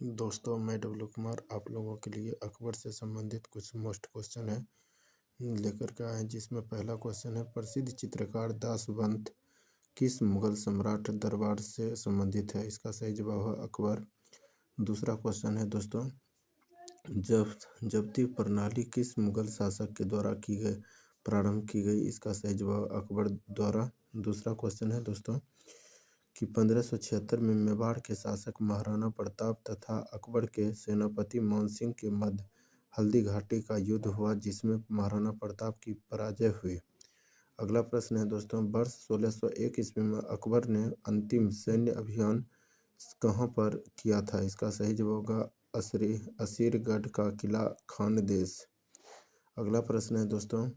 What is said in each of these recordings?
दोस्तों, मैं डब्लू कुमार आप लोगों के लिए अकबर से संबंधित कुछ मोस्ट क्वेश्चन है लेकर के आए हैं, जिसमें पहला क्वेश्चन है, प्रसिद्ध चित्रकार दासवंत किस मुगल सम्राट दरबार से संबंधित है? इसका सही जवाब है अकबर। दूसरा क्वेश्चन है दोस्तों, जब्ती प्रणाली किस मुगल शासक के द्वारा प्रारंभ की गई? इसका सही जवाब अकबर द्वारा। दूसरा क्वेश्चन है दोस्तों कि 1576 में मेवाड़ के शासक महाराणा प्रताप तथा अकबर के सेनापति मान सिंह के मध्य हल्दी घाटी का युद्ध हुआ, जिसमें महाराणा प्रताप की पराजय हुई। अगला प्रश्न है दोस्तों, वर्ष 1601 ईस्वी में अकबर ने अंतिम सैन्य अभियान कहाँ पर किया था? इसका सही जवाब होगा असीरगढ़ का किला खानदेश। अगला प्रश्न है दोस्तों,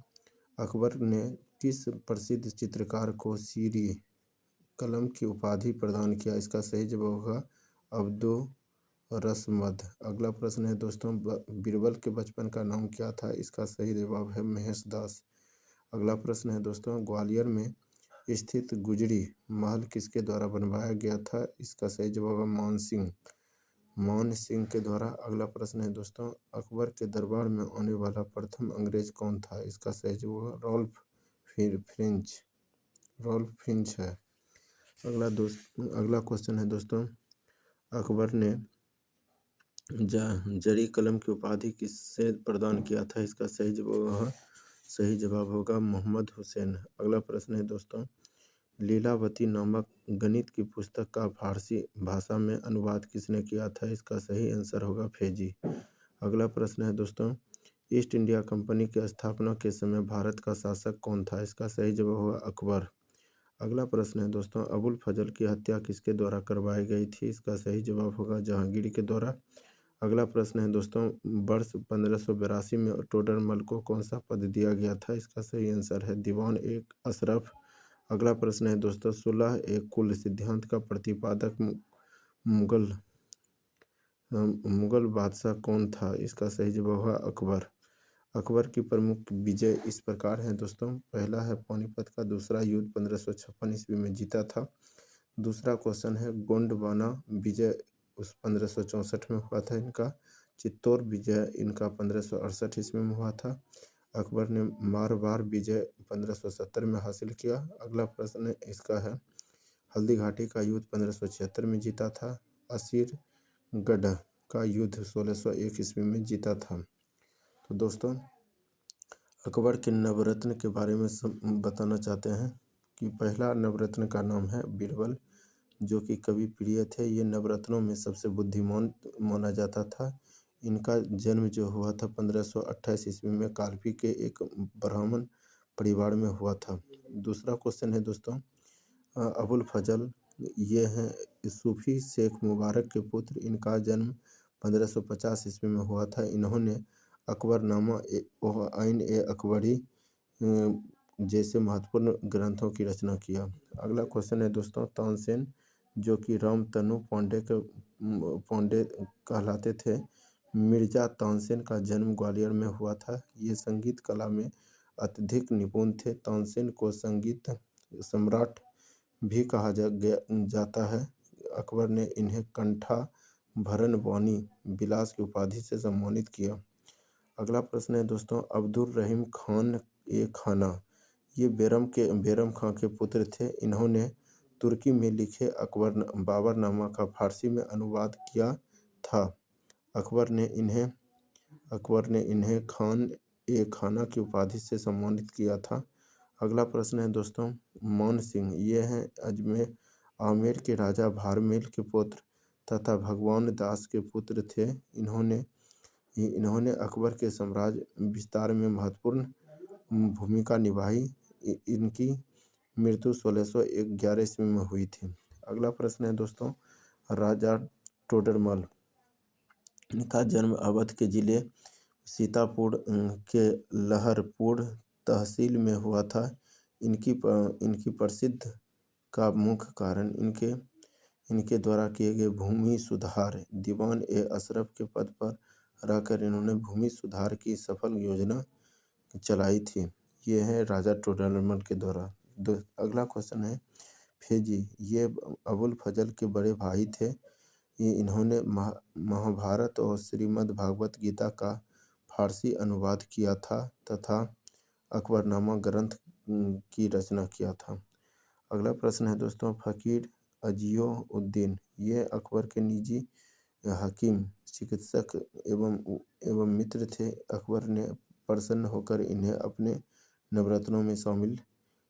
अकबर ने किस प्रसिद्ध चित्रकार को सीरी कलम की उपाधि प्रदान किया? इसका सही जवाब होगा अब्दुर्रसमद। अगला प्रश्न है दोस्तों, बीरबल के बचपन का नाम क्या था? इसका सही जवाब है महेश दास। अगला प्रश्न है दोस्तों, ग्वालियर में स्थित गुजरी महल किसके द्वारा बनवाया गया था? इसका सही जवाब है मान सिंह के द्वारा। अगला प्रश्न है दोस्तों, अकबर के दरबार में आने वाला प्रथम अंग्रेज कौन था? इसका सही जवाब रॉल्फ फिंच है। अगला क्वेश्चन है दोस्तों, अकबर ने जरी कलम की उपाधि किससे प्रदान किया था? इसका सही जवाब होगा मोहम्मद हुसैन। अगला प्रश्न है दोस्तों, लीलावती नामक गणित की पुस्तक का फारसी भाषा में अनुवाद किसने किया था? इसका सही आंसर होगा फेजी। अगला प्रश्न है दोस्तों, ईस्ट इंडिया कंपनी की स्थापना के समय भारत का शासक कौन था? इसका सही जवाब होगा अकबर। अगला प्रश्न है दोस्तों, अबुल फजल की हत्या किसके द्वारा करवाई गई थी? इसका सही जवाब होगा जहांगीर के द्वारा। अगला प्रश्न है दोस्तों, वर्ष 1582 में टोडरमल को कौन सा पद दिया गया था? इसका सही आंसर है दीवान एक अशरफ। अगला प्रश्न है दोस्तों, 16 एक कुल सिद्धांत का प्रतिपादक मुगल बादशाह कौन था? इसका सही जवाब है अकबर। अकबर की प्रमुख विजय इस प्रकार हैं दोस्तों, पहला है पानीपत का दूसरा युद्ध 1556 ईस्वी में जीता था। दूसरा क्वेश्चन है गोंडवाना विजय उस 1564 में हुआ था इनका। चित्तौड़ विजय इनका 1568 ईस्वी में हुआ था। अकबर ने मारवाड़ विजय 1570 में हासिल किया। अगला प्रश्न इसका है, हल्दी घाटी का युद्ध 1576 में जीता था। असीरगढ़ का युद्ध 1601 ईस्वी में जीता था। तो दोस्तों, अकबर के नवरत्न के बारे में बताना चाहते हैं कि पहला नवरत्न का नाम है बीरबल, जो कि कवि प्रिय थे। ये नवरत्नों में सबसे बुद्धिमान माना जाता था। इनका जन्म जो हुआ था 1528 ईस्वी में कालपी के एक ब्राह्मण परिवार में हुआ था। दूसरा क्वेश्चन है दोस्तों, अबुल फजल ये हैं सूफी शेख मुबारक के पुत्र। इनका जन्म 1550 ईस्वी में हुआ था। इन्होंने अकबरनामा आइन ए अकबरी जैसे महत्वपूर्ण ग्रंथों की रचना किया। अगला क्वेश्चन है दोस्तों, तानसेन जो कि रामतनु पांडे कहलाते थे, मिर्जा तानसेन का जन्म ग्वालियर में हुआ था। ये संगीत कला में अत्यधिक निपुण थे। तानसेन को संगीत सम्राट भी कहा जाता है। अकबर ने इन्हें कंठा भरण वाणी विलास की उपाधि से सम्मानित किया। अगला प्रश्न है दोस्तों, अब्दुल रहीम खान ए खाना ये बैरम खां के पुत्र थे। इन्होंने तुर्की में लिखे बाबरनामा का फारसी में अनुवाद किया था। अकबर ने इन्हें खान ए खाना की उपाधि से सम्मानित किया था। अगला प्रश्न है दोस्तों, मान सिंह ये हैं आमेर के राजा भारमेल के पुत्र तथा भगवान दास के पुत्र थे। इन्होंने अकबर के साम्राज्य विस्तार में महत्वपूर्ण भूमिका निभाई। इनकी मृत्यु 1611 ईस्वी में हुई थी। अगला प्रश्न है दोस्तों, राजा टोडरमल इनका जन्म अवध के जिले सीतापुर के लहरपुर तहसील में हुआ था। इनकी प्रसिद्ध का मुख्य कारण इनके द्वारा किए गए भूमि सुधार। दीवान ए अशरफ के पद पर रहकर इन्होंने भूमि सुधार की सफल योजना चलाई थी। ये है राजा टोडरमल के द्वारा। अगला क्वेश्चन है, फेजी ये अबुल फजल के बड़े भाई थे। ये इन्होंने महाभारत और श्रीमद् भागवत गीता का फारसी अनुवाद किया था तथा अकबरनामा ग्रंथ की रचना किया था। अगला प्रश्न है दोस्तों, फ़कीर अज़ियो-उद-दीन ये अकबर के निजी हकीम, चिकित्सक एवं मित्र थे। अकबर ने प्रसन्न होकर इन्हें अपने नवरत्नों में शामिल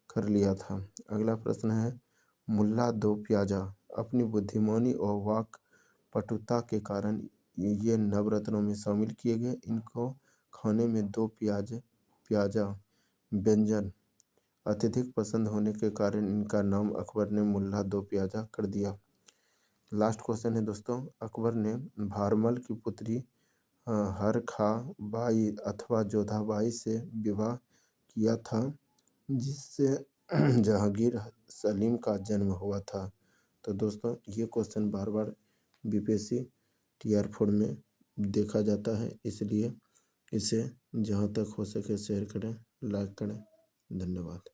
कर लिया था। अगला प्रश्न है, मुल्ला दो प्याजा अपनी बुद्धिमानी और वाक पटुता के कारण ये नवरत्नों में शामिल किए गए। इनको खाने में दो प्याजा व्यंजन अत्यधिक पसंद होने के कारण इनका नाम अकबर ने मुल्ला दो प्याजा कर दिया। लास्ट क्वेश्चन है दोस्तों, अकबर ने भारमल की पुत्री हरखा बाई अथवा जोधाबाई से विवाह किया था, जिससे जहांगीर सलीम का जन्म हुआ था। तो दोस्तों ये क्वेश्चन बार बार बीपीएससी टीआर 4 में देखा जाता है, इसलिए इसे जहाँ तक हो सके शेयर करें, लाइक करें। धन्यवाद।